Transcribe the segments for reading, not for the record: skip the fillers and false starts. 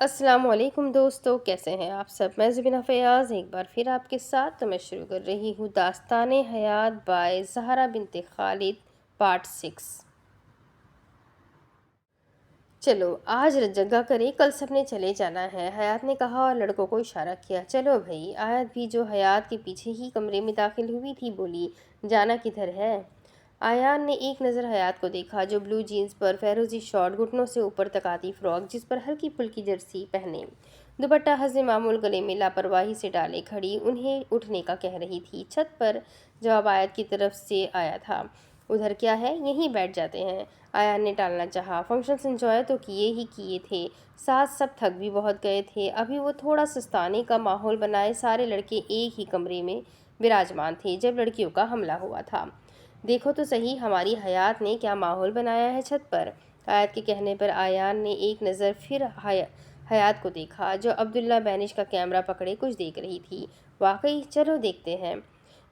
السلام علیکم دوستو، کیسے ہیں آپ سب؟ میں زبینہ فیاض ایک بار پھر آپ کے ساتھ تو میں شروع کر رہی ہوں داستان حیات بائے زہرا بنت خالد پارٹ 6۔ چلو آج جگہ کرے، کل سب نے چلے جانا ہے، حیات نے کہا اور لڑکوں کو اشارہ کیا۔ چلو بھائی۔ آیت بھی جو حیات کے پیچھے ہی کمرے میں داخل ہوئی تھی بولی، جانا کدھر ہے؟ آیان نے ایک نظر حیات کو دیکھا جو بلو جینز پر فیروزی شارٹ، گھٹنوں سے اوپر تک آتی فراک جس پر ہلکی پھلکی جرسی پہنے، دوپٹہ حسب معمول گلے میں لاپرواہی سے ڈالے کھڑی انہیں اٹھنے کا کہہ رہی تھی۔ چھت پر جواب آیت کی طرف سے آیا تھا، ادھر کیا ہے، یہیں بیٹھ جاتے ہیں۔ آیان نے ٹالنا چاہا، فنکشنز انجوائے تو کیے تھے، ساتھ سب تھک بھی بہت گئے تھے، ابھی وہ تھوڑا سستانے کا ماحول بنائے۔ سارے لڑکے ایک ہی کمرے میں براجمان تھے جب لڑکیوں کا حملہ ہوا تھا۔ دیکھو تو صحیح ہماری حیات نے کیا ماحول بنایا ہے چھت پر۔ آیت کے کہنے پر آیان نے ایک نظر پھر حیات کو دیکھا جو عبداللہ بینش کا کیمرہ پکڑے کچھ دیکھ رہی تھی۔ واقعی، چلو دیکھتے ہیں۔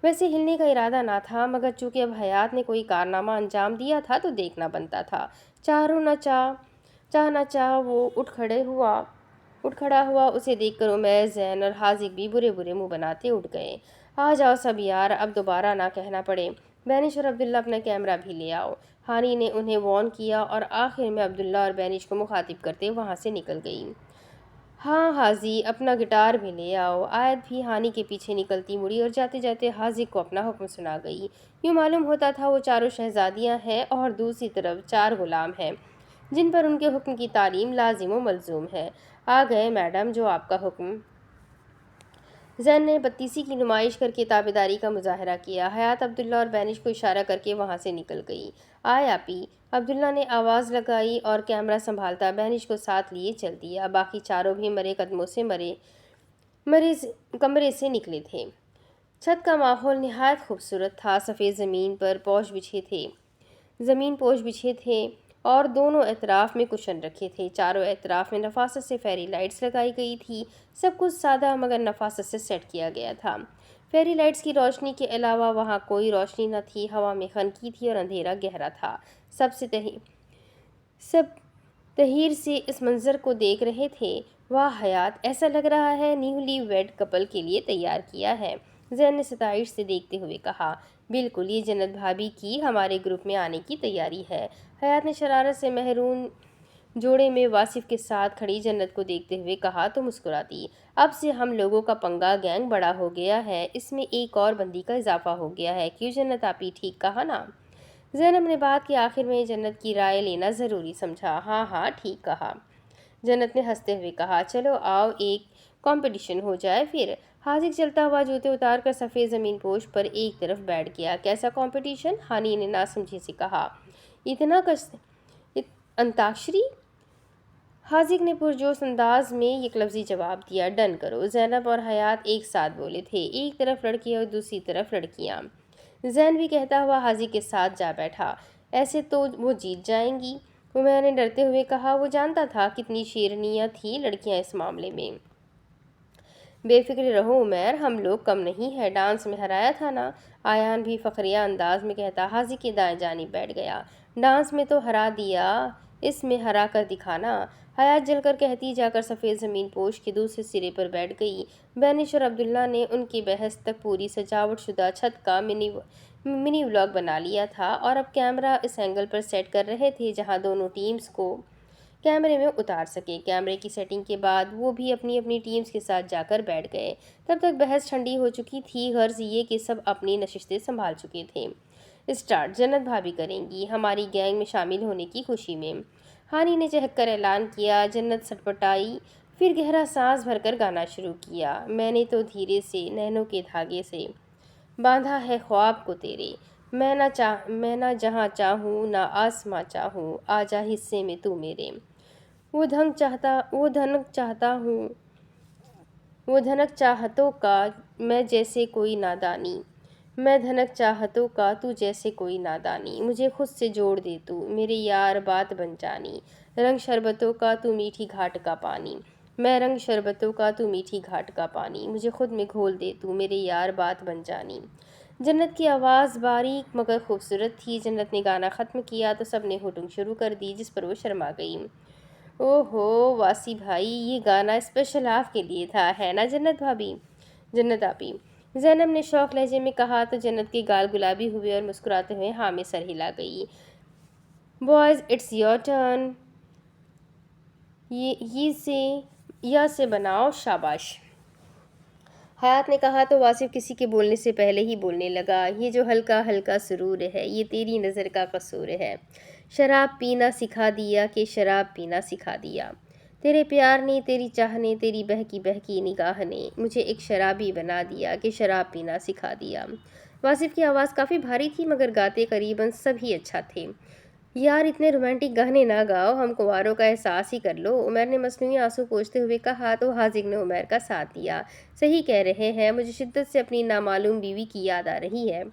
ویسے ہلنے کا ارادہ نہ تھا، مگر چونکہ اب حیات نے کوئی کارنامہ انجام دیا تھا تو دیکھنا بنتا تھا۔ چاہ نہ چاہ وہ اٹھ کھڑا ہوا۔ اسے دیکھ کر عمیر، زین اور حاذق بھی برے برے منہ بناتے اٹھ گئے۔ آ جاؤ سب یار، اب دوبارہ نہ کہنا پڑے، بینش اور عبداللہ اپنا کیمرہ بھی لے آؤ۔ ہانی نے انہیں وارن کیا اور آخر میں عبداللہ اور بینش کو مخاطب کرتے وہاں سے نکل گئی۔ ہاں حاجی، اپنا گٹار بھی لے آؤ۔ آیت بھی ہانی کے پیچھے نکلتی مڑی اور جاتے جاتے حاذق کو اپنا حکم سنا گئی۔ یوں معلوم ہوتا تھا وہ چاروں شہزادیاں ہیں اور دوسری طرف 4 غلام ہیں جن پر ان کے حکم کی تعلیم لازم و ملزوم ہے۔ آ گئے میڈم، جو آپ کا حکم۔ زین نے بدتیسی کی نمائش کر کے تابعداری کا مظاہرہ کیا۔ حیات عبداللہ اور بینش کو اشارہ کر کے وہاں سے نکل گئی۔ آئے آپی، عبداللہ نے آواز لگائی اور کیمرہ سنبھالتا بینش کو ساتھ لیے چل دیا۔ باقی چاروں بھی مرے قدموں سے کمرے سے نکلے تھے۔ چھت کا ماحول نہایت خوبصورت تھا۔ سفید زمین پوش بچھے تھے اور دونوں اطراف میں کشن رکھے تھے۔ چاروں اطراف میں نفاست سے فیری لائٹس لگائی گئی تھی۔ سب کچھ سادہ مگر نفاست سے سیٹ کیا گیا تھا۔ فیری لائٹس کی روشنی کے علاوہ وہاں کوئی روشنی نہ تھی۔ ہوا میں خنکی تھی اور اندھیرا گہرا تھا۔ سب تحیر سے اس منظر کو دیکھ رہے تھے۔ واہ حیات، ایسا لگ رہا ہے نیولی ویڈ کپل کے لیے تیار کیا ہے، زین نے ستائش سے دیکھتے ہوئے کہا۔ بالکل، یہ جنت بھابی کی ہمارے گروپ میں آنے کی تیاری ہے، حیات نے شرارت سے محرون جوڑے میں واصف کے ساتھ کھڑی جنت کو دیکھتے ہوئے کہا تو مسکراتی۔ اب سے ہم لوگوں کا پنگا گینگ بڑا ہو گیا ہے، اس میں ایک اور بندی کا اضافہ ہو گیا ہے، کیوں جنت آپی، ٹھیک کہا نا؟ زینب نے بات کے آخر میں جنت کی رائے لینا ضروری سمجھا۔ ہاں ہاں، ٹھیک کہا، جنت نے ہنستے ہوئے کہا۔ چلو آؤ ایک کمپٹیشن ہو جائے پھر۔ حاذق چلتا ہوا جوتے اتار کر سفید زمین پوش پر ایک طرف بیٹھ گیا۔ کیسا کمپٹیشن؟ ہانی نے ناسمجھی سے کہا۔ انتاکشری؟ حاذق نے پرجوش انداز میں یک لفظی جواب دیا۔ ڈن کرو۔ زینب اور حیات ایک ساتھ بولے تھے، ایک طرف لڑکے اور دوسری طرف لڑکیاں۔ زین بھی کہتا ہوا حاذق کے ساتھ جا بیٹھا۔ ایسے تو وہ جیت جائیں گی، عمیر نے ڈرتے ہوئے کہا۔ وہ جانتا تھا کتنی شیرنیاں تھیں لڑکیاں اس معاملے میں۔ بے فکر رہو عمیر، ہم لوگ کم نہیں ہیں، ڈانس میں ہرایا تھا نا، آیان بھی فخریہ انداز میں کہتا۔ حاذق کی دائیں جانب بیٹھ گیا۔ ڈانس میں تو ہرا دیا، اس میں ہرا کر دکھانا، حیات جل کر کہتی جا کر سفید زمین پوش کے دوسرے سرے پر بیٹھ گئی۔ بینش اور عبداللہ نے ان کی بحث تک پوری سجاوٹ شدہ چھت کا منی ولاگ بنا لیا تھا اور اب کیمرہ اس اینگل پر سیٹ کر رہے تھے جہاں دونوں ٹیمز کو کیمرے میں اتار سکے۔ کیمرے کی سیٹنگ کے بعد وہ بھی اپنی اپنی ٹیمز کے ساتھ جا کر بیٹھ گئے۔ تب تک بحث ٹھنڈی ہو چکی تھی، غرض یہ کہ سب اپنی نشستیں سنبھال چکے تھے۔ اسٹارٹ جنت بھابی کریں گی ہماری گینگ میں شامل ہونے کی خوشی میں، ہانی نے چہک کر اعلان کیا۔ جنت سٹپٹائی، پھر گہرا سانس بھر کر گانا شروع کیا۔ میں نے تو دھیرے سے نینوں کے دھاگے سے باندھا ہے خواب کو تیرے، میں نہ جہاں چاہوں نہ آسماں چاہوں، آ جا حصے میں تو میرے، وہ دھنک چاہتوں کا میں جیسے کوئی نادانی، میں دھنک چاہتوں کا تو جیسے کوئی نادانی، مجھے خود سے جوڑ دے تو میرے یار بات بن جانی، رنگ شربتوں کا تو میٹھی گھاٹ کا پانی، میں رنگ شربتوں کا تو میٹھی گھاٹ کا پانی، مجھے خود میں گھول دے تو میرے یار بات بن جانی۔ جنت کی آواز باریک مگر خوبصورت تھی۔ جنت نے گانا ختم کیا تو سب نے ہوٹنگ شروع کر دی جس پر وہ شرما گئی۔ اوہو واسی بھائی، یہ گانا اسپیشل آپ کے لیے تھا، ہے نا جنت بھابی؟ جنت آپی، زینب نے شوق لہجے میں کہا تو جنت کے گال گلابی ہوئے اور مسکراتے ہوئے ہاں میں سر ہلا گئی۔ بوائز اٹس یور ٹرن، یہ سے یا سے بناؤ، شاباش۔ حیات نے کہا تو واصف کسی کے بولنے سے پہلے ہی بولنے لگا، یہ جو ہلکا ہلکا سرور ہے یہ تیری نظر کا قصور ہے، شراب پینا سکھا دیا کہ شراب پینا سکھا دیا، تیرے پیار نے، تیری چاہ نے، تیری بہکی بہکی نگاہ نے مجھے ایک شرابی بنا دیا کہ شراب پینا سکھا دیا۔ واصف کی آواز کافی بھاری تھی مگر گاتے قریباً سب ہی اچھا تھے۔ یار اتنے رومانٹک گانے نہ گاؤ، ہم کنواروں کا احساس ہی کر لو، عمیر نے مصنوعی آنسو پوچھتے ہوئے کہا تو حاذق نے عمیر کا ساتھ دیا۔ صحیح کہہ رہے ہیں، مجھے شدت سے اپنی نامعلوم بیوی کی یاد آ رہی ہے۔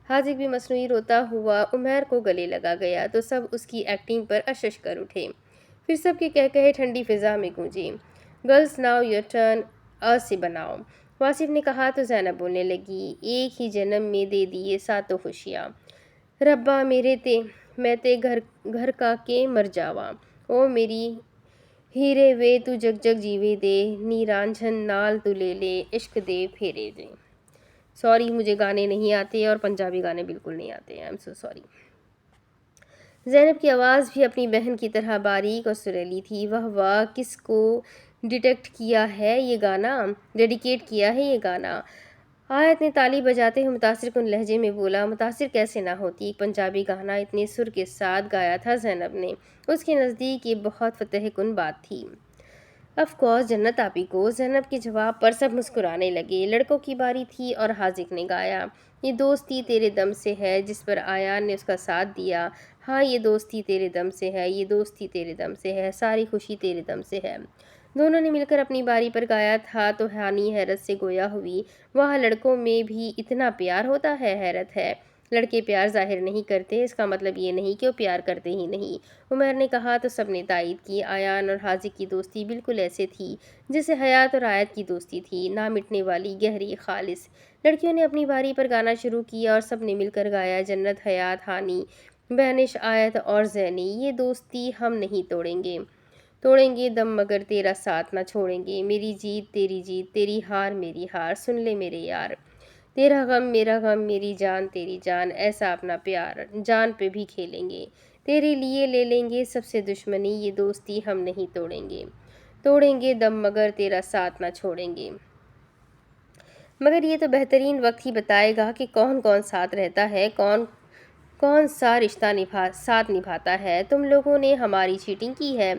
حاذق بھی مصنوعی روتا ہوا عمیر کو گلے لگا گیا تو سب اس کی ایکٹنگ پر اشش کر اٹھے۔ پھر سب کے کہے ٹھنڈی فضا میں گونجے۔ گرلز ناؤ یور ٹرن، سے بناؤ، واصف نے کہا تو زینب بولنے لگی، ایک ہی جنم میں دے دیے ساتوں خوشیاں، ربا میرے تے میں تے گھر کا کے مر جاواں، او میری ہیرے وے تو جگ جگ جیوے دے، نی رانجھن نال تو لے لے، عشق دے پھیرے دے۔ سوری مجھے گانے نہیں آتے اور پنجابی گانے بالکل نہیں آتے ہیں، I'm so sorry۔ زینب کی آواز بھی اپنی بہن کی طرح باریک اور سریلی تھی۔ واہ واہ، کس کو ڈیڈیکیٹ کیا ہے یہ گانا؟ آیت نے تالی بجاتے ہوئے متاثر کن لہجے میں بولا۔ متاثر کیسے نہ ہوتی، ایک پنجابی گانا اتنے سر کے ساتھ گایا تھا زینب نے، اس کے نزدیک یہ بہت فتح کن بات تھی۔ آف کورس جنت آپی کو، زینب کے جواب پر سب مسکرانے لگے۔ لڑکوں کی باری تھی اور حاذق نے گایا، یہ دوستی تیرے دم سے ہے، جس پر آیان نے اس کا ساتھ دیا۔ ہاں یہ دوستی تیرے دم سے ہے، یہ دوستی تیرے دم سے ہے، ساری خوشی تیرے دم سے ہے۔ دونوں نے مل کر اپنی باری پر گایا تھا تو ہانی حیرت سے گویا ہوئی، واہ لڑکوں میں بھی اتنا پیار ہوتا ہے، حیرت ہے، لڑکے پیار ظاہر نہیں کرتے، اس کا مطلب یہ نہیں کہ وہ پیار کرتے ہی نہیں، عمیر نے کہا تو سب نے تائید کی۔ آیان اور حاذق کی دوستی بالکل ایسے تھی جیسے حیات اور آیت کی دوستی تھی، نہ مٹنے والی، گہری، خالص۔ لڑکیوں نے اپنی باری پر گانا شروع کیا اور سب نے مل کر گایا، جنت، حیات، ہانی، بینش، آیت اور زینی، یہ دوستی ہم نہیں توڑیں گے دم مگر تیرا ساتھ نہ چھوڑیں گے، میری جیت، تیری ہار میری ہار، سن لے میرے یار، تیرا غم میرا غم، میری جان تیری جان، ایسا اپنا پیار، جان پہ بھی کھیلیں گے، تیرے لیے لے لیں گے سب سے دشمنی، یہ دوستی ہم نہیں توڑیں گے دم مگر تیرا ساتھ نہ چھوڑیں گے۔ مگر یہ تو بہترین وقت ہی بتائے گا کہ کون کون ساتھ رہتا ہے، کون سا رشتہ ساتھ نبھاتا ہے۔ تم لوگوں نے ہماری چیٹنگ کی ہے،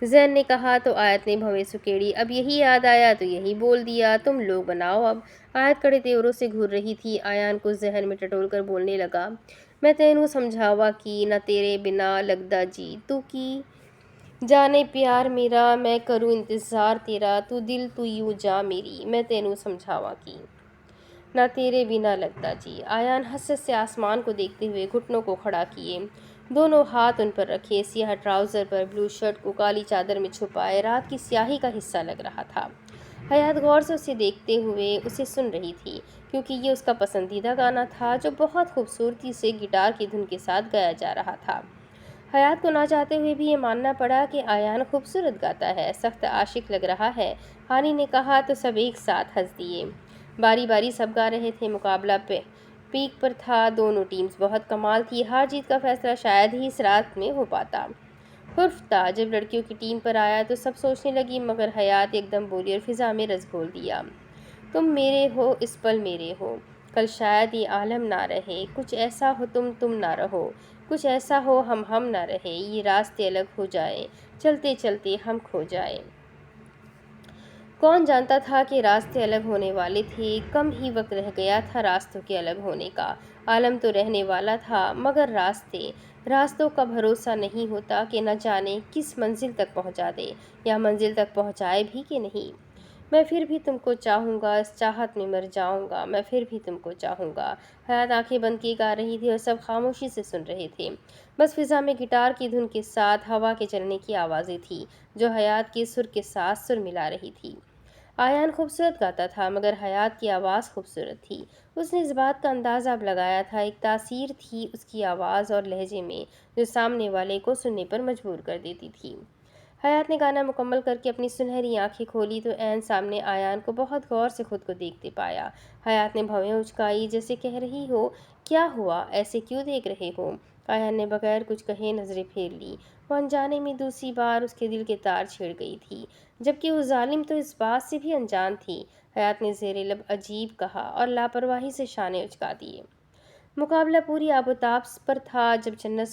زین نے کہا تو آیت نے بھویں سکیڑی، اب یہی یاد آیا تو یہی بول دیا، تم لوگ بناؤ اب۔ آیت کڑے تیوروں سے گھور رہی تھی، آیان کو ذہن میں ٹٹول کر بولنے لگا، میں تینوں سمجھاوا کی، نہ تیرے بنا لگدا جی، تو کی جانے پیار میرا، میں کروں انتظار تیرا، تو دل تو یوں جا میری، میں تینوں سمجھاوا کی، نہ تیرے بنا لگتا جی۔ آیان حسرت سے آسمان کو دیکھتے ہوئے گھٹنوں کو کھڑا کیے، دونوں ہاتھ ان پر رکھے، سیاہ ٹراؤزر پر بلو شرٹ کو کالی چادر میں چھپائے، رات کی سیاہی کا حصہ لگ رہا تھا۔ حیات غور سے اسے دیکھتے ہوئے اسے سن رہی تھی، کیونکہ یہ اس کا پسندیدہ گانا تھا جو بہت خوبصورتی سے گٹار کی دھن کے ساتھ گایا جا رہا تھا۔ حیات کو نہ چاہتے ہوئے بھی یہ ماننا پڑا کہ آیان خوبصورت گاتا ہے، سخت عاشق لگ رہا ہے، ہانی نے کہا تو سب ایک ساتھ ہنس دیے۔ باری باری سب گا رہے تھے، مقابلہ پیک پر تھا، دونوں ٹیمز بہت کمال تھی، ہار جیت کا فیصلہ شاید ہی اس رات میں ہو پاتا۔ حرف تھا، جب لڑکیوں کی ٹیم پر آیا تو سب سوچنے لگی، مگر حیات ایک دم بولی اور فضا میں رس گھول دیا، تم میرے ہو اس پل میرے ہو، کل شاید یہ عالم نہ رہے، کچھ ایسا ہو تم نہ رہو، کچھ ایسا ہو ہم نہ رہے، یہ راستے الگ ہو جائیں، چلتے چلتے ہم کھو جائیں۔ کون جانتا تھا کہ راستے الگ ہونے والے تھے، کم ہی وقت رہ گیا تھا راستوں کے الگ ہونے کا، عالم تو رہنے والا تھا مگر راستوں کا بھروسہ نہیں ہوتا کہ نہ جانے کس منزل تک پہنچا دے، یا منزل تک پہنچائے بھی کہ نہیں۔ میں پھر بھی تم کو چاہوں گا، اس چاہت میں مر جاؤں گا، میں پھر بھی تم کو چاہوں گا۔ حیات آنکھیں بند کیے گا رہی تھی اور سب خاموشی سے سن رہے تھے، بس فضا میں گٹار کی دھن کے ساتھ ہوا کے چلنے کی آوازیں تھیں جو حیات کے سر کے ساتھ سر ملا رہی تھی۔ آیان خوبصورت گاتا تھا مگر حیات کی آواز خوبصورت تھی، اس نے اس بات کا اندازہ اب لگایا تھا، ایک تاثیر تھی اس کی آواز اور لہجے میں جو سامنے والے کو سننے پر مجبور کر دیتی تھی۔ حیات نے گانا مکمل کر کے اپنی سنہری آنکھیں کھولی تو عین سامنے آیان کو بہت غور سے خود کو دیکھتے پایا۔ حیات نے بھویں اچکائی جیسے کہہ رہی ہو، کیا ہوا، ایسے کیوں دیکھ رہے ہو؟ آیان نے بغیر کچھ کہے نظریں پھیر لی۔ وہ انجانے میں دوسری بار اس کے دل کے تار چھیڑ گئی تھی، جبکہ وہ ظالم تو اس بات سے بھی انجان تھی۔ حیات نے زیر لب عجیب کہا اور لاپرواہی سے شانے اچکا دیے۔ مقابلہ پوری آب و تاب پر تھا۔ جب جنت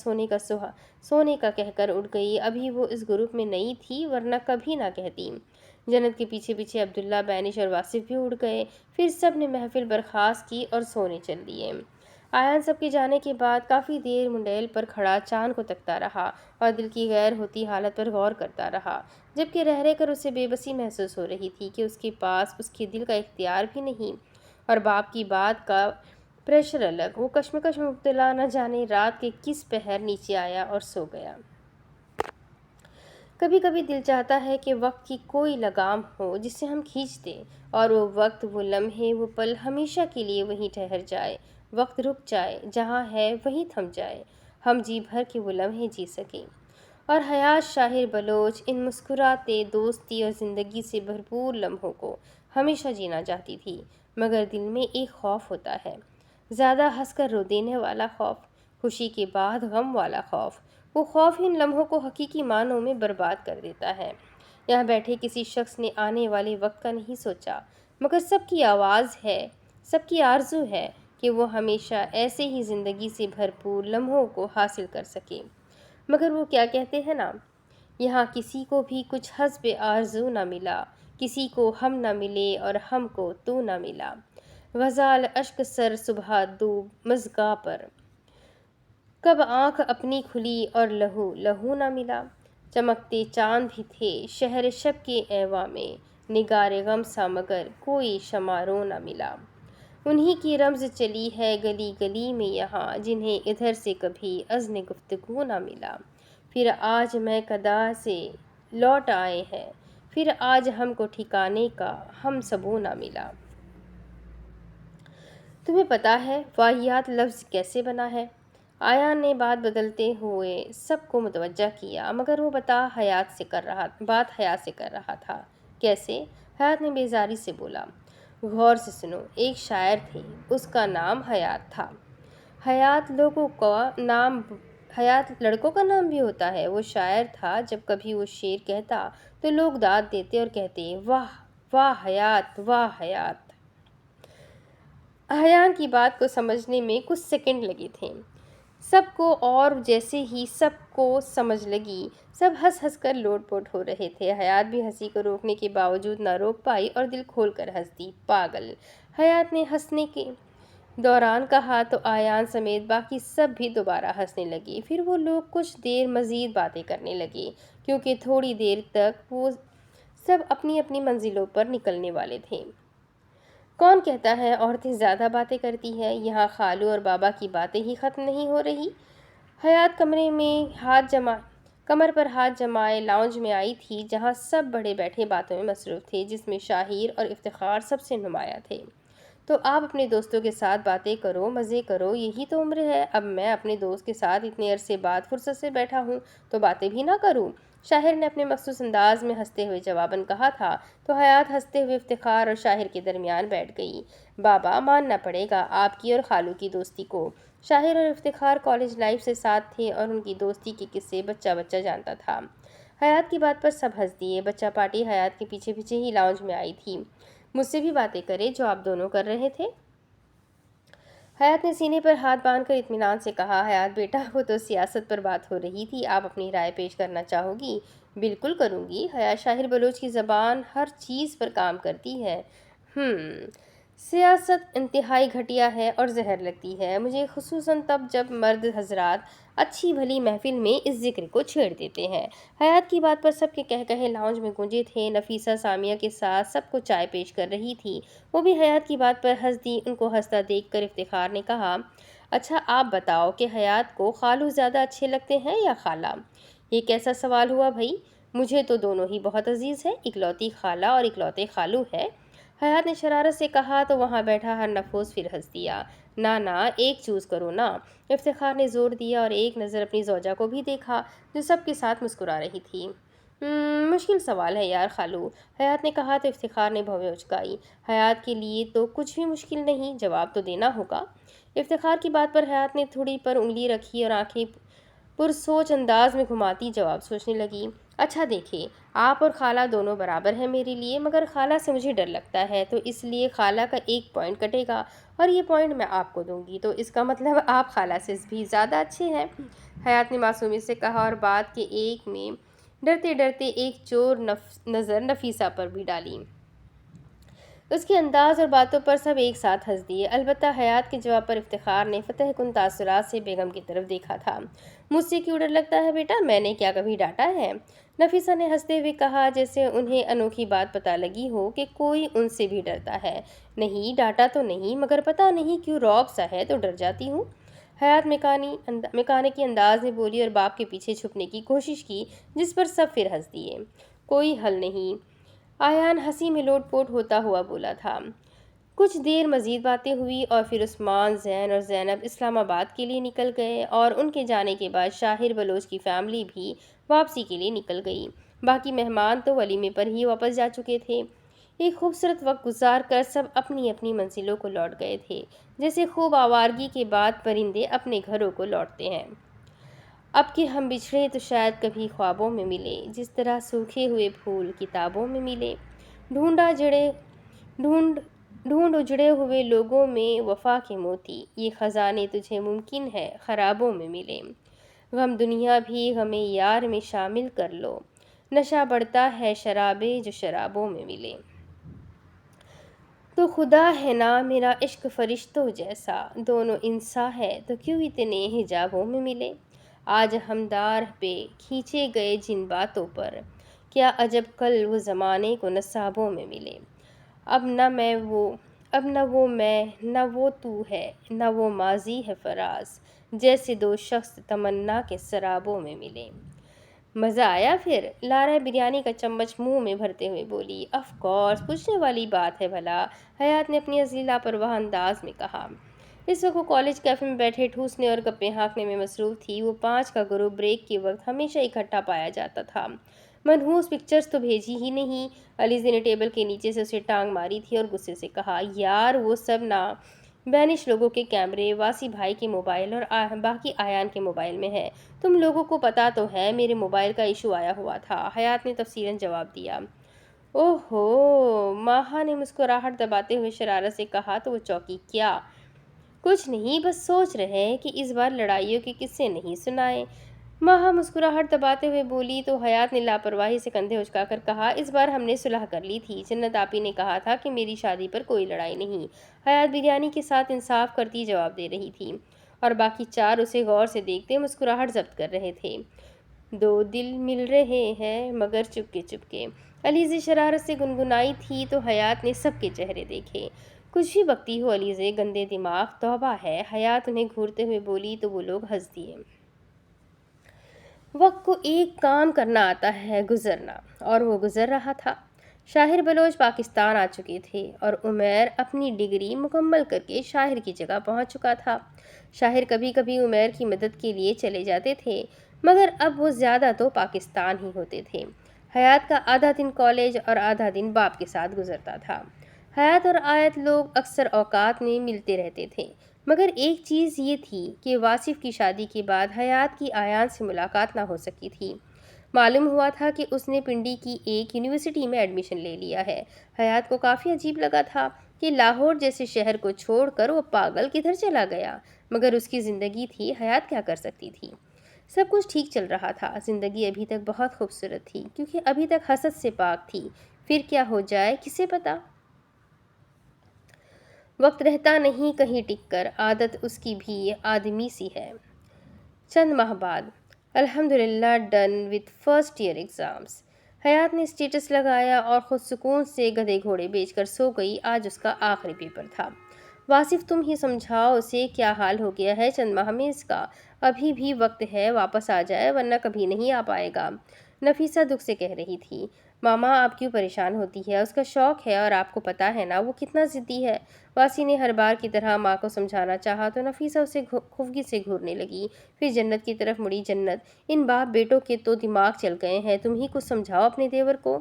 سونے کا کہہ کر اٹھ گئی، ابھی وہ اس گروپ میں نہیں تھی، ورنہ کبھی نہ کہتی۔ جنت کے پیچھے پیچھے عبداللہ، بینش اور واصف بھی اٹھ گئے۔ پھر سب نے محفل برخاست کی اور سونے چل دیے۔ آیان سب کے جانے کے بعد کافی دیر منڈیل پر کھڑا چاند کو تکتا رہا اور دل کی غیر ہوتی حالت پر غور کرتا رہا، جبکہ رہ رہ کر اسے بے بسی محسوس ہو رہی تھی کہ اس کے پاس اس کے دل کا اختیار بھی نہیں، اور باپ کی بات کا پریشر الگ۔ وہ کشمکش میں مبتلا، نہ جانے رات کے کس پہر نیچے آیا اور سو گیا۔ کبھی کبھی دل چاہتا ہے کہ وقت کی کوئی لگام ہو جسے ہم کھینچ دیں، اور وہ وقت، وہ لمحے، وہ پل ہمیشہ کے لیے وہیں ٹھہر جائے۔ وقت رک جائے، جہاں ہے وہیں تھم جائے، ہم جی بھر کے وہ لمحے جی سکیں۔ اور حیات شاہر بلوچ ان مسکراتے، دوستی اور زندگی سے بھرپور لمحوں کو ہمیشہ جینا چاہتی تھی، مگر دل میں ایک خوف ہوتا ہے، زیادہ ہنس کر رو دینے والا خوف، خوشی کے بعد غم والا خوف۔ وہ خوف ان لمحوں کو حقیقی معنوں میں برباد کر دیتا ہے۔ یہاں بیٹھے کسی شخص نے آنے والے وقت کا نہیں سوچا، مگر سب کی آواز ہے، سب کی آرزو ہے کہ وہ ہمیشہ ایسے ہی زندگی سے بھرپور لمحوں کو حاصل کر سکے۔ مگر وہ کیا کہتے ہیں نا، یہاں کسی کو بھی کچھ حسب آرزو نہ ملا، کسی کو ہم نہ ملے اور ہم کو تو نہ ملا۔ غزال اشک سر صبح دوب مژگاں پر، کب آنکھ اپنی کھلی اور لہو لہو نہ ملا۔ چمکتے چاند بھی تھے شہر شب کے ایواں میں، نگار غم سا مگر کوئی شمع رو نہ ملا۔ انہی کی رمز چلی ہے گلی گلی میں یہاں، جنہیں ادھر سے کبھی اذن گفتگو نہ ملا۔ پھر آج میں کدا سے لوٹ آئے ہیں، پھر آج ہم کو ٹھکانے کا ہم سبو نہ ملا۔ تمہیں پتہ ہے واہیات لفظ کیسے بنا ہے؟ آیان نے بات بدلتے ہوئے سب کو متوجہ کیا، مگر وہ بات حیات سے کر رہا تھا۔ کیسے؟ حیات نے بیزاری سے بولا۔ غور سے سنو، ایک شاعر تھے، اس کا نام حیات تھا۔ حیات لڑکوں کا نام بھی ہوتا ہے۔ وہ شاعر تھا، جب کبھی وہ شعر کہتا تو لوگ داد دیتے اور کہتے، واہ واہ حیات، واہ حیات۔ آیان کی بات کو سمجھنے میں کچھ سیکنڈ لگے تھے سب کو، اور جیسے ہی سب کو سمجھ لگی، سب ہنس ہنس کر لوٹ پوٹ ہو رہے تھے۔ حیات بھی ہنسی کو روکنے کے باوجود نہ روک پائی اور دل کھول کر ہنس دی۔ پاگل! حیات نے ہنسنے کے دوران کہا تو آیان سمیت باقی سب بھی دوبارہ ہنسنے لگے۔ پھر وہ لوگ کچھ دیر مزید باتیں کرنے لگے، کیونکہ تھوڑی دیر تک وہ سب اپنی اپنی منزلوں پر نکلنے والے تھے۔ کون کہتا ہے عورتیں زیادہ باتیں کرتی ہیں؟ یہاں خالو اور بابا کی باتیں ہی ختم نہیں ہو رہی۔ حیات کمر پر ہاتھ جمائے لاؤنج میں آئی تھی، جہاں سب بڑے بیٹھے باتوں میں مصروف تھے، جس میں شاہیر اور افتخار سب سے نمایاں تھے۔ تو آپ اپنے دوستوں کے ساتھ باتیں کرو، مزے کرو، یہی تو عمر ہے۔ اب میں اپنے دوست کے ساتھ اتنے عرصے بعد فرصت سے بیٹھا ہوں تو باتیں بھی نہ کروں؟ شاہر نے اپنے مخصوص انداز میں ہنستے ہوئے جواباً کہا تھا، تو حیات ہنستے ہوئے افتخار اور شاہر کے درمیان بیٹھ گئی۔ بابا، ماننا پڑے گا آپ کی اور خالو کی دوستی کو۔ شاہر اور افتخار کالج لائف سے ساتھ تھے اور ان کی دوستی کے قصے بچہ بچہ جانتا تھا۔ حیات کی بات پر سب ہنس دیے۔ بچہ پارٹی حیات کے پیچھے پیچھے ہی لاؤنج میں آئی تھی۔ مجھ سے بھی باتیں کرے جو آپ دونوں کر رہے تھے؟ حیات نے سینے پر ہاتھ باندھ کر اطمینان سے کہا۔ حیات بیٹا، وہ تو سیاست پر بات ہو رہی تھی، آپ اپنی رائے پیش کرنا چاہو گی؟ بالکل کروں گی۔ حیات، شاہر بلوچ کی زبان ہر چیز پر کام کرتی ہے۔ سیاست انتہائی گھٹیا ہے اور زہر لگتی ہے مجھے، خصوصاً تب جب مرد حضرات اچھی بھلی محفل میں اس ذکر کو چھیڑ دیتے ہیں۔ حیات کی بات پر سب کے کہے لاؤنج میں گونجے تھے۔ نفیسہ سامیہ کے ساتھ سب کو چائے پیش کر رہی تھی، وہ بھی حیات کی بات پر ہنس دی۔ ان کو ہنستا دیکھ کر افتخار نے کہا، اچھا آپ بتاؤ کہ حیات کو خالو زیادہ اچھے لگتے ہیں یا خالہ؟ یہ کیسا سوال ہوا بھائی؟ مجھے تو دونوں ہی بہت عزیز ہیں، اکلوتی خالہ اور اکلوتے خالو ہے۔ حیات نے شرارت سے کہا تو وہاں بیٹھا ہر نفوس پھر ہنس دیا۔ نا ایک چوز کرو نا۔ افتخار نے زور دیا اور ایک نظر اپنی زوجہ کو بھی دیکھا جو سب کے ساتھ مسکرا رہی تھی۔ مشکل سوال ہے یار خالو، حیات نے کہا تو افتخار نے بھویں اچکائی۔ حیات کے لیے تو کچھ بھی مشکل نہیں، جواب تو دینا ہوگا۔ افتخار کی بات پر حیات نے تھوڑی پر انگلی رکھی اور آنکھیں پرسوچ انداز میں گھماتی جواب سوچنے لگی۔ اچھا دیکھیں، آپ اور خالہ دونوں برابر ہیں میرے لیے، مگر خالہ سے مجھے ڈر لگتا ہے، تو اس لیے خالہ کا ایک پوائنٹ کٹے گا اور یہ پوائنٹ میں آپ کو دوں گی، تو اس کا مطلب آپ خالہ سے بھی زیادہ اچھے ہیں۔ حیات نے معصومیت سے کہا اور بات کے ایک میں ڈرتے ڈرتے ایک چور نظر نفیسہ پر بھی ڈالی۔ اس کے انداز اور باتوں پر سب ایک ساتھ ہنس دیے، البتہ حیات کے جواب پر افتخار نے فتح کن تاثرات سے بیگم کی طرف دیکھا تھا۔ مجھ سے کیوں ڈر لگتا ہے بیٹا، میں نے کیا کبھی ڈانٹا ہے؟ نفیسہ نے ہنستے ہوئے کہا، جیسے انہیں انوکھی بات پتہ لگی ہو کہ کوئی ان سے بھی ڈرتا ہے۔ نہیں ڈانٹا تو نہیں، مگر پتہ نہیں کیوں رعب سا ہے تو ڈر جاتی ہوں۔ حیات میکانکی انداز میں بولی اور باپ کے پیچھے چھپنے کی کوشش کی، جس پر سب پھر ہنس دیے۔ کوئی حل نہیں، آیان ہنسی میں لوٹ پوٹ ہوتا ہوا بولا تھا۔ کچھ دیر مزید باتیں ہوئی اور پھر عثمان، زین اور زینب اسلام آباد کے لیے نکل گئے اور ان کے جانے کے بعد شاہر بلوچ کی فیملی بھی واپسی کے لیے نکل گئی۔ باقی مہمان تو ولیمے پر ہی واپس جا چکے تھے۔ ایک خوبصورت وقت گزار کر سب اپنی اپنی منزلوں کو لوٹ گئے تھے، جیسے خوب آوارگی کے بعد پرندے اپنے گھروں کو لوٹتے ہیں۔ اب کہ ہم بچھڑے تو شاید کبھی خوابوں میں ملے، جس طرح سوکھے ہوئے پھول کتابوں میں ملے۔ ڈھونڈ اجڑے ہوئے لوگوں میں وفا کے موتی، یہ خزانے تجھے ممکن ہے خرابوں میں ملے۔ غم دنیا بھی غم یار میں شامل کر لو، نشہ بڑھتا ہے شرابے جو شرابوں میں ملے۔ تو خدا ہے نا میرا عشق فرشتوں جیسا، دونوں انساں ہے تو کیوں اتنے حجابوں میں ملے۔ آج ہمدار پہ کھینچے گئے جن باتوں پر، کیا عجب کل وہ زمانے کو نصابوں میں ملے۔ اب نہ وہ میں نہ وہ تو ہے، نہ وہ ماضی ہے فراز، جیسے دو شخص تمنا کے سرابوں میں ملے۔ مزہ آیا پھر؟ لارا بریانی کا چمچ منہ میں بھرتے ہوئے بولی۔ آف کورس، پوچھنے والی بات ہے بھلا، حیات نے اپنی اصلی لاپرواہ انداز میں کہا۔ اس وقت وہ کالج کیفے میں بیٹھے ٹھوسنے اور گپیں ہانکنے میں مصروف تھی۔ وہ 5 کا گروپ بریک کے وقت ہمیشہ اکٹھا پایا جاتا تھا۔ منحوس پکچرز تو بھیجی ہی نہیں۔ علیزے نے ٹیبل کے نیچے سے اسے ٹانگ ماری تھی اور غصے سے کہا، یار وہ سب نا بینش لوگوں کے کیمرے واسی بھائی کے موبائل اور باقی آیان کے موبائل میں ہے، تم لوگوں کو پتا تو ہے میرے موبائل کا ایشو آیا ہوا تھا۔ حیات نے تفصیلاً جواب دیا۔ اوہ ہو، ماہا نے مسکراہٹ دباتے ہوئے شرارت سے کہا تو وہ چوکی۔ کیا؟ کچھ نہیں، بس سوچ رہے کہ اس بار لڑائیوں کے قصے نہیں سنائے۔ ماہا مسکراہٹ دباتے ہوئے بولی تو حیات نے لاپرواہی سے کندھے اچکا کر کہا، اس بار ہم نے صلح کر لی تھی، جنت آپی نے کہا تھا کہ میری شادی پر کوئی لڑائی نہیں۔ حیات بریانی کے ساتھ انصاف کرتی جواب دے رہی تھی اور باقی 4 اسے غور سے دیکھتے مسکراہٹ ضبط کر رہے تھے۔ دو دل مل رہے ہیں مگر چپکے چپکے، علیزے شرارت سے گنگنائی تھی تو حیات نے سب کے چہرے دیکھے۔ کچھ بھی بکتی ہو علیزے، گندے دماغ، توبہ ہے۔ حیات انہیں گھورتے ہوئے بولی تو وہ لوگ ہنس دیے۔ وقت کو ایک کام کرنا آتا ہے، گزرنا، اور وہ گزر رہا تھا۔ شاہر بلوچ پاکستان آ چکے تھے اور عمیر اپنی ڈگری مکمل کر کے شاہر کی جگہ پہنچ چکا تھا۔ شاہر کبھی کبھی عمیر کی مدد کے لیے چلے جاتے تھے، مگر اب وہ زیادہ تو پاکستان ہی ہوتے تھے۔ حیات کا آدھا دن کالج اور آدھا دن باپ کے ساتھ گزرتا تھا۔ حیات اور آیت لوگ اکثر اوقات میں ملتے رہتے تھے، مگر ایک چیز یہ تھی کہ واصف کی شادی کے بعد حیات کی آیان سے ملاقات نہ ہو سکی تھی۔ معلوم ہوا تھا کہ اس نے پنڈی کی ایک یونیورسٹی میں ایڈمیشن لے لیا ہے۔ حیات کو کافی عجیب لگا تھا کہ لاہور جیسے شہر کو چھوڑ کر وہ پاگل کدھر چلا گیا، مگر اس کی زندگی تھی، حیات کیا کر سکتی تھی؟ سب کچھ ٹھیک چل رہا تھا، زندگی ابھی تک بہت خوبصورت تھی، کیونکہ ابھی تک حسد سے پاک تھی۔ پھر کیا ہو جائے کسے پتا؟ وقت رہتا نہیں کہیں ٹک کر، عادت اس کی بھی آدمی سی ہے۔ چند ماہ بعد، الحمدللہ done with first year exams. Hayat نے اسٹیٹس لگایا اور خود سکون سے گدھے گھوڑے بیچ کر سو گئی، آج اس کا آخری پیپر تھا۔ واصف تم ہی سمجھاؤ اسے کیا حال ہو گیا ہے چند ماہ میں اس کا، ابھی بھی وقت ہے واپس آ جائے ورنہ کبھی نہیں آ پائے گا، نفیسہ دکھ سے کہہ رہی تھی۔ ماما آپ کیوں پریشان ہوتی ہے؟ اس کا شوق ہے اور آپ کو پتہ ہے نا وہ کتنا ضدی ہے۔ واسی نے ہر بار کی طرح ماں کو سمجھانا چاہا تو نفیسہ اسے خفگی سے گھورنے لگی۔ پھر جنت کی طرف مڑی۔ جنت، ان باپ بیٹوں کے تو دماغ چل گئے ہیں، تم ہی کچھ سمجھاؤ اپنے دیور کو۔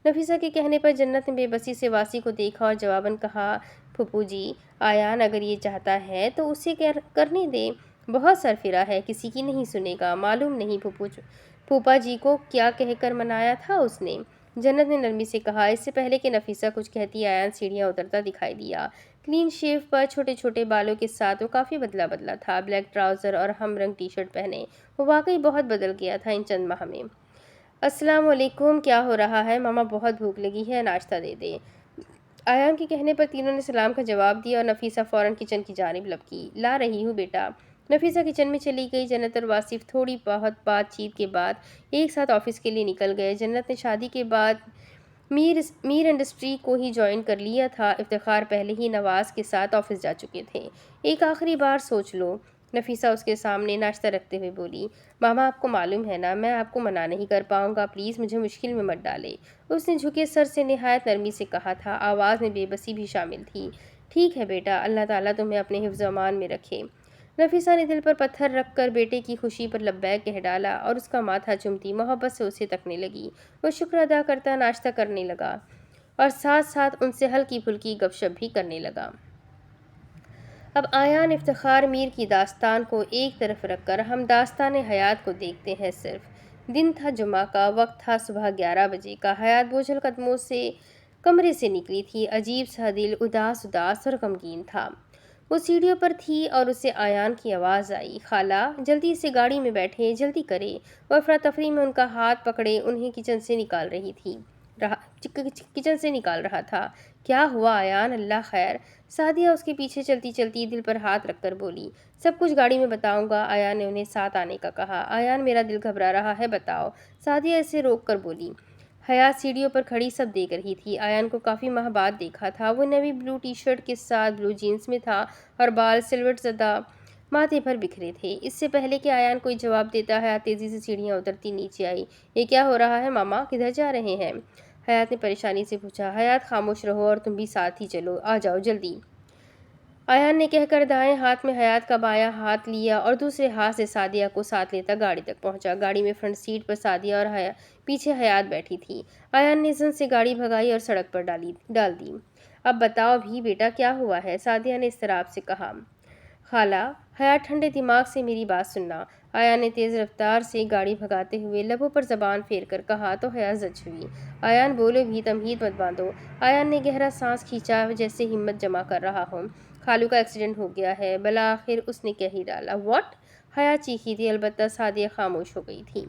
نفیسہ کے کہنے پر جنت نے بے بسی سے واسی کو دیکھا اور جواباً کہا، پھوپھو جی، آیان اگر یہ چاہتا ہے تو اسے کرنے دیں، بہت سرفرا ہے، کسی کی نہیں سنے گا۔ معلوم نہیں پھوپھا جی کو کیا کہہ کر منایا تھا اس نے؟ جنت نے نرمی سے کہا۔ اس سے پہلے کہ نفیسہ کچھ کہتی آیان سیڑھیاں اترتا دکھائی دیا۔ کلین شیو پر چھوٹے چھوٹے بالوں کے ساتھ وہ کافی بدلا بدلا تھا۔ بلیک ٹراؤزر اور ہم رنگ ٹی شرٹ پہنے وہ واقعی بہت بدل گیا تھا ان چند ماہ میں۔ السلام علیکم، کیا ہو رہا ہے؟ ماما بہت بھوک لگی ہے، ناشتہ دے دیں۔ آیان کے کہنے پر تینوں نے سلام کا جواب دیا اور نفیسہ فوراً کچن کی جانب لپکی۔ لا رہی ہوں بیٹا۔ نفیسہ کچن میں چلی گئی۔ جنت اور واصف تھوڑی بہت بات چیت کے بعد ایک ساتھ آفس کے لیے نکل گئے۔ جنت نے شادی کے بعد میر انڈسٹری کو ہی جوائن کر لیا تھا۔ افتخار پہلے ہی نواز کے ساتھ آفس جا چکے تھے۔ ایک آخری بار سوچ لو، نفیسہ اس کے سامنے ناشتہ رکھتے ہوئے بولی۔ ماما آپ کو معلوم ہے نا میں آپ کو منع نہیں کر پاؤں گا، پلیز مجھے مشکل میں مت ڈالے۔ اس نے جھکے سر سے نہایت نرمی سے کہا تھا، آواز میں بے بسی بھی شامل تھی۔ ٹھیک ہے بیٹا، اللہ تعالیٰ تمہیں اپنے حفظ و امان میں رکھے۔ نفیسہ نے دل پر پتھر رکھ کر بیٹے کی خوشی پر لبیک کہہ ڈالا اور اس کا ماتھا چومتی محبت سے اسے تکنے لگی۔ وہ شکر ادا کرتا ناشتہ کرنے لگا اور ساتھ ساتھ ان سے ہلکی پھلکی گپ شپ بھی کرنے لگا۔ اب آیان افتخار میر کی داستان کو ایک طرف رکھ کر ہم داستان حیات کو دیکھتے ہیں۔ صرف دن تھا جمعہ کا، وقت تھا صبح 11 بجے کا۔ حیات بوجھل قدموں سے کمرے سے نکلی تھی۔ عجیب سا دل اداس اور غمگین تھا۔ وہ سیڑھیوں پر تھی اور اسے آیان کی آواز آئی، خالہ جلدی سے گاڑی میں بیٹھیں، جلدی کریں۔ وہ افراتفری میں ان کا ہاتھ پکڑے انہیں کچن سے نکال رہا تھا۔ کیا ہوا آیان؟ اللہ خیر؟ سعدیہ اس کے پیچھے چلتی چلتی دل پر ہاتھ رکھ کر بولی۔ سب کچھ گاڑی میں بتاؤں گا۔ آیان نے انہیں ساتھ آنے کا کہا۔ آیان میرا دل گھبرا رہا ہے، بتاؤ۔ سعدیہ اسے روک کر بولی۔ حیات سیڑھیوں پر کھڑی سب دیکھ رہی تھی۔ آیان کو کافی ماہ بعد دیکھا تھا۔ وہ نیوی بلو ٹی شرٹ کے ساتھ بلو جینس میں تھا اور بال سلوٹ زدہ ماتھے پر بکھرے تھے۔ اس سے پہلے کہ آیان کوئی جواب دیتا حیات تیزی سے سیڑھیاں اترتی نیچے آئی۔ یہ کیا ہو رہا ہے ماما؟ کدھر جا رہے ہیں؟ حیات نے پریشانی سے پوچھا۔ حیات خاموش رہو اور تم بھی ساتھ ہی چلو، آ جاؤ جلدی، آیان نے کہہ کر دائیں ہاتھ میں حیات کا بایاں ہاتھ لیا اور دوسرے ہاتھ سے سعدیہ کو ساتھ لیتا گاڑی تک پہنچا۔ گاڑی میں فرنٹ سیٹ پر سعدیہ اور پیچھے حیات بیٹھی تھی۔ آیان نے زن سے گاڑی بھگائی اور سڑک پر ڈال دی۔ اب بتاؤ بھی بیٹا کیا ہوا ہے؟ سعدیہ نے اضطراب سے کہا۔ خالہ، حیات ٹھنڈے دماغ سے میری بات سننا، آیان نے تیز رفتار سے گاڑی بھگاتے ہوئے لبوں پر زبان پھیر کر کہا تو حیات زچ ہوئی۔ آیان بولو بھی، تمہید مت باندھو۔ آیان نے گہرا سانس کھینچا جیسے ہمت جمع کر رہا ہو۔ خالو کا ایکسیڈنٹ ہو گیا ہے، بالآخر اس نے کہہ ہی ڈالا۔ واٹ؟ حیات چیخی تھی، البتہ سعدیہ خاموش ہو گئی تھی۔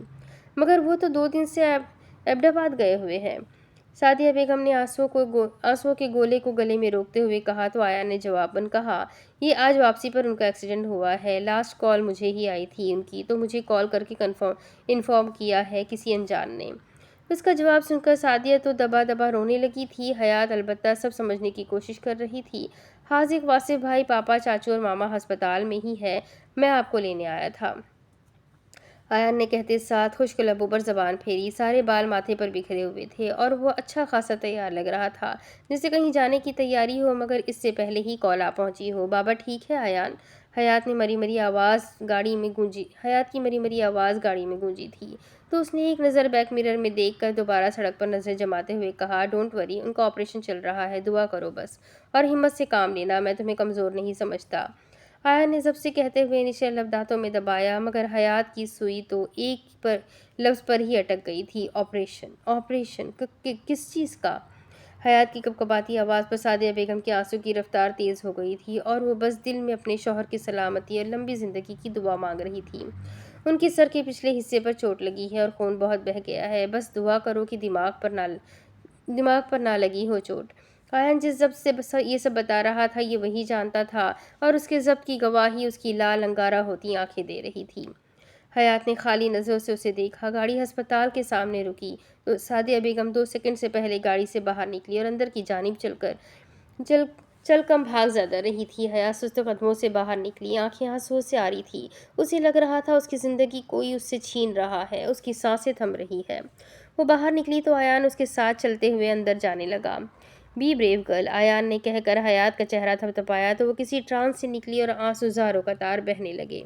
مگر وہ تو 2 دن سے ایبٹ آباد گئے ہوئے ہیں۔ سعدیہ بیگم نے آنسوؤں کے گولے کو گلے میں روکتے ہوئے کہا تو آیان نے جواباً کہا، یہ آج واپسی پر ان کا ایکسیڈنٹ ہوا ہے۔ لاسٹ کال مجھے ہی آئی تھی ان کی، تو مجھے کال کر کے انفارم کیا ہے کسی انجان نے۔ اس کا جواب سن کر سعدیہ تو دبا دبا رونے لگی تھی۔ حیات البتہ سب سمجھنے کی کوشش کر رہی تھی۔ حاذق واصف بھائی، پاپا، چاچو اور ماما ہسپتال میں ہی ہے، میں آپ کو لینے آیا تھا، آیان نے کہتے ساتھ خشک لبوں پر زبان پھیری۔ سارے بال ماتھے پر بکھرے ہوئے تھے اور وہ اچھا خاصا تیار لگ رہا تھا، جیسے کہیں جانے کی تیاری ہو مگر اس سے پہلے ہی کال آ پہنچی ہو۔ بابا ٹھیک ہے آیان؟ حیات کی مری مری آواز گاڑی میں گونجی تھی تو اس نے ایک نظر بیک مرر میں دیکھ کر دوبارہ سڑک پر نظریں جماتے ہوئے کہا، ڈونٹ وری، ان کا آپریشن چل رہا ہے، دعا کرو بس، اور ہمت سے کام لینا، میں تمہیں کمزور نہیں سمجھتا۔ آیان نے ضبط سے کہتے ہوئے انیشل لب دانتوں میں دبایا مگر حیات کی سوئی تو ایک لفظ پر ہی اٹک گئی تھی، آپریشن کس چیز کا؟ حیات کی کپکپاتی آواز پر سعدیہ بیگم کے آنسو کی رفتار تیز ہو گئی تھی اور وہ بس دل میں اپنے شوہر کی سلامتی اور لمبی زندگی کی دعا مانگ رہی تھی۔ ان کے سر کے پچھلے حصے پر چوٹ لگی ہے اور خون بہت بہہ گیا ہے، بس دعا کرو کہ دماغ پر نہ لگی ہو چوٹ۔ آیان جس ضبط سے یہ سب بتا رہا تھا یہ وہی جانتا تھا اور اس کے ضبط کی گواہی اس کی لال انگارہ ہوتی آنکھیں دے رہی تھی۔ حیات نے خالی نظروں سے اسے دیکھا۔ گاڑی ہسپتال کے سامنے رکی تو سعدیہ بیگم 2 سیکنڈ سے پہلے گاڑی سے باہر نکلی اور اندر کی جانب چل کم بھاگ زیادہ رہی تھی۔ حیات سست قدموں سے باہر نکلی، آنکھیں آنسوؤں سے آ رہی تھی۔ اسے لگ رہا تھا اس کی زندگی کوئی اس سے چھین رہا ہے، اس کی سانسیں تھم رہی ہے۔ وہ باہر نکلی تو آیان اس کے ساتھ چلتے ہوئے اندر جانے لگا۔ بی بریو گرل، آیان نے کہہ کر حیات کا چہرہ تھپتھپایا تو وہ کسی ٹرانس سے نکلی اور آنسو زاروں قطار بہنے لگے۔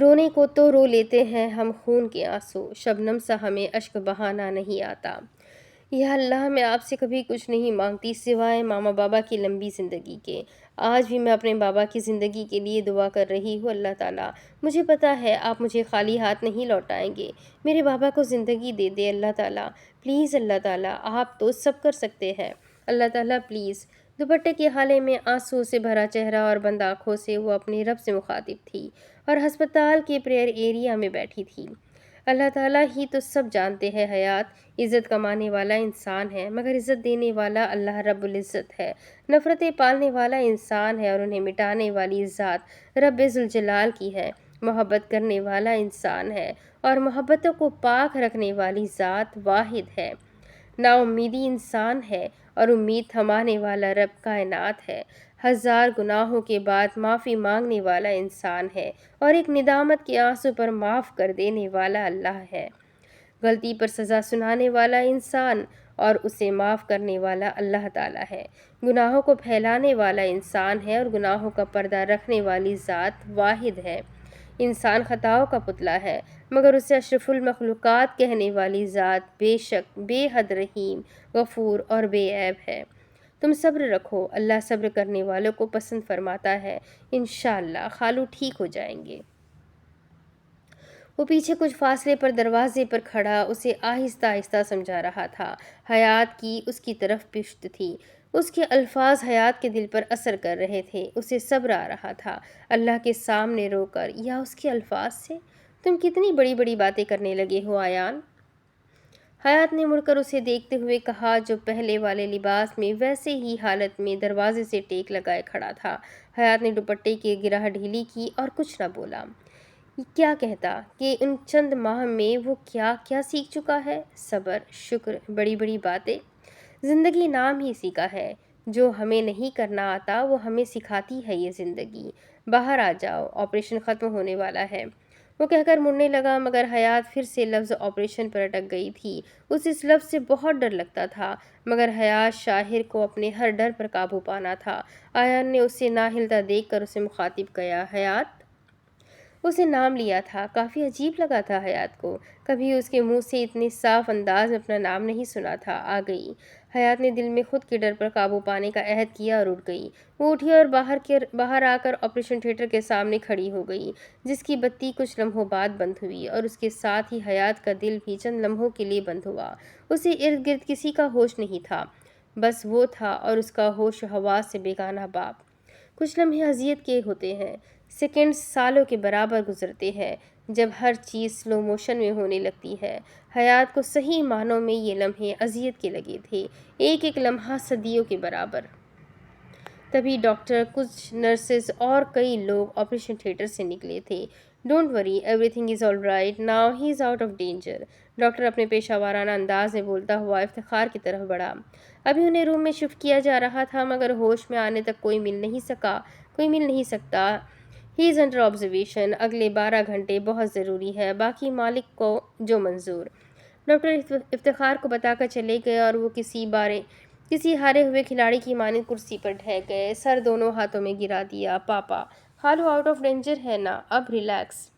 رونے کو تو رو لیتے ہیں ہم خون کے آنسو، شبنم سا ہمیں اشک بہانا نہیں آتا۔ یا اللہ، میں آپ سے کبھی کچھ نہیں مانگتی سوائے ماما بابا کی لمبی زندگی کے۔ آج بھی میں اپنے بابا کی زندگی کے لیے دعا کر رہی ہوں۔ اللہ تعالیٰ، مجھے پتا ہے آپ مجھے خالی ہاتھ نہیں لوٹائیں گے۔ میرے بابا کو زندگی دے دے اللہ تعالیٰ، پلیز اللہ تعالیٰ، آپ تو سب کر سکتے ہیں۔ اللہ تعالیٰ پلیز۔ دوپٹے کے حالے میں آنسو سے بھرا چہرہ اور بند آنکھوں سے وہ اپنے رب سے مخاطب تھی اور ہسپتال کے پریئر ایریا میں بیٹھی تھی۔ اللہ تعالیٰ ہی تو سب جانتے ہیں حیات، عزت کمانے والا انسان ہے مگر عزت دینے والا اللہ رب العزت ہے، نفرتیں پالنے والا انسان ہے اور انہیں مٹانے والی ذات رب ذوالجلال کی ہے، محبت کرنے والا انسان ہے اور محبتوں کو پاک رکھنے والی ذات واحد ہے، نا امیدی انسان ہے اور امید تھمانے والا رب کائنات ہے، ہزار گناہوں کے بعد معافی مانگنے والا انسان ہے اور ایک ندامت کے آنسو پر معاف کر دینے والا اللہ ہے، غلطی پر سزا سنانے والا انسان اور اسے معاف کرنے والا اللہ تعالیٰ ہے، گناہوں کو پھیلانے والا انسان ہے اور گناہوں کا پردہ رکھنے والی ذات واحد ہے، انسان خطاؤں کا پتلا ہے مگر اسے اشرف المخلوقات کہنے والی ذات بے شک بے حد رحیم، غفور اور بے عیب ہے۔ تم صبر رکھو، اللہ صبر کرنے والوں کو پسند فرماتا ہے، انشاءاللہ خالو ٹھیک ہو جائیں گے۔ وہ پیچھے کچھ فاصلے پر دروازے پر کھڑا اسے آہستہ آہستہ سمجھا رہا تھا۔ حیات کی اس کی طرف پشت تھی، اس کے الفاظ حیات کے دل پر اثر کر رہے تھے، اسے صبر آ رہا تھا اللہ کے سامنے رو کر یا اس کے الفاظ سے۔ تم کتنی بڑی بڑی باتیں کرنے لگے ہو آیان؟ حیات نے مڑ کر اسے دیکھتے ہوئے کہا جو پہلے والے لباس میں ویسے ہی حالت میں دروازے سے ٹیک لگائے کھڑا تھا۔ حیات نے دوپٹے کی گرہ ڈھیلی کی اور کچھ نہ بولا۔ کیا کہتا کہ ان چند ماہ میں وہ کیا کیا سیکھ چکا ہے؟ صبر، شکر، بڑی بڑی باتیں۔ زندگی نام ہی اسی کا ہے، جو ہمیں نہیں کرنا آتا وہ ہمیں سکھاتی ہے یہ زندگی۔ باہر آ جاؤ، آپریشن ختم ہونے والا ہے۔ وہ کہہ کر مڑنے لگا مگر حیات پھر سے لفظ آپریشن پر اٹک گئی تھی۔ اسے اس لفظ سے بہت ڈر لگتا تھا مگر حیات شاہر کو اپنے ہر ڈر پر قابو پانا تھا۔ آیان نے اسے نہ ہلتا دیکھ کر اسے مخاطب کیا، حیات؟ اسے نام لیا تھا، کافی عجیب لگا تھا حیات کو، کبھی اس کے منہ سے اتنے صاف انداز میں اپنا نام نہیں سنا تھا۔ آ گئی۔ حیات نے دل میں خود کے ڈر پر قابو پانے کا عہد کیا اور اٹھ گئی۔ وہ اٹھی اور باہر آ کر آپریشن تھیٹر کے سامنے کھڑی ہو گئی جس کی بتی کچھ لمحوں بعد بند ہوئی اور اس کے ساتھ ہی حیات کا دل بھی چند لمحوں کے لیے بند ہوا۔ اسے ارد گرد کسی کا ہوش نہیں تھا، بس وہ تھا اور اس کا ہوش و حواس سے بیگانہ باپ۔ کچھ لمحے اذیت کے ہوتے ہیں، سیکنڈز سالوں کے برابر گزرتے ہیں جب ہر چیز سلو موشن میں ہونے لگتی ہے۔ حیات کو صحیح معنوں میں یہ لمحے اذیت کے لگے تھے، ایک ایک لمحہ صدیوں کے برابر۔ تبھی ڈاکٹر، کچھ نرسز اور کئی لوگ آپریشن تھیٹر سے نکلے تھے۔ Don't worry, every thing is all right now, he is out of danger. Doctor اپنے پیشہ ورانہ انداز میں بولتا ہوا افتخار کی طرف بڑھا۔ ابھی انہیں روم میں شفٹ کیا جا رہا تھا مگر ہوش میں آنے تک کوئی مل نہیں سکتا۔ ہی از انڈر آبزرویشن، اگلے 12 گھنٹے بہت ضروری ہے، باقی مالک کو جو منظور۔ ڈاکٹر افتخار کو بتا کر چلے گئے اور وہ کسی ہارے ہوئے کھلاڑی کی مانند کرسی پر ٹھہر گئے، سر دونوں ہاتھوں میں گرا دیا۔ پاپا، خالو آؤٹ آف ڈینجر ہے نا، اب ریلیکس۔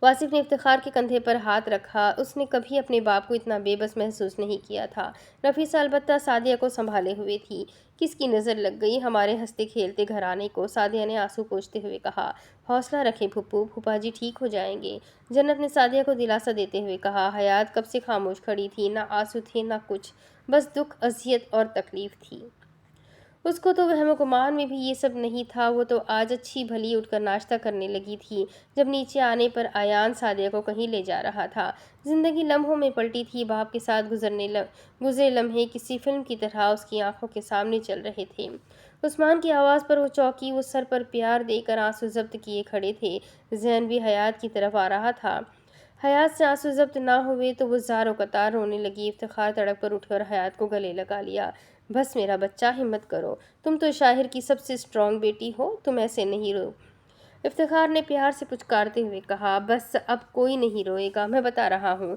واصف نے افتخار کے کندھے پر ہاتھ رکھا، اس نے کبھی اپنے باپ کو اتنا بے بس محسوس نہیں کیا تھا۔ نفیسہ البتہ سعدیہ کو سنبھالے ہوئے تھی۔ کس کی نظر لگ گئی ہمارے ہنستے کھیلتے گھرانے کو؟ سعدیہ نے آنسو پوچھتے ہوئے کہا۔ حوصلہ رکھیں پھپھو، پھوپھا جی ٹھیک ہو جائیں گے، جنت نے سعدیہ کو دلاسا دیتے ہوئے کہا۔ حیات کب سے خاموش کھڑی تھی، نہ آنسو تھے نہ کچھ، بس دکھ، اذیت اور تکلیف تھی۔ اس کو تو وہم و گمان میں بھی یہ سب نہیں تھا، وہ تو آج اچھی بھلی اٹھ کر ناشتہ کرنے لگی تھی جب نیچے آنے پر آیان سعدیہ کو کہیں لے جا رہا تھا۔ زندگی لمحوں میں پلٹی تھی، باپ کے ساتھ گزرے لمحے کسی فلم کی طرح اس کی آنکھوں کے سامنے چل رہے تھے۔ عثمان کی آواز پر وہ چوکی، وہ سر پر پیار دے کر آنسو ضبط کیے کھڑے تھے، ذہن بھی حیات کی طرف آ رہا تھا۔ حیات سے آنسو ضبط نہ ہوئے تو وہ زار و قطار رونے لگی۔ افتخار تڑپ پر اٹھ کر حیات کو گلے لگا لیا۔ بس میرا بچہ، ہمت کرو، تم تو شاہر کی سب سے اسٹرانگ بیٹی ہو، تم ایسے نہیں رو۔ افتخار نے پیار سے پچکارتے ہوئے کہا۔ بس اب کوئی نہیں روئے گا، میں بتا رہا ہوں،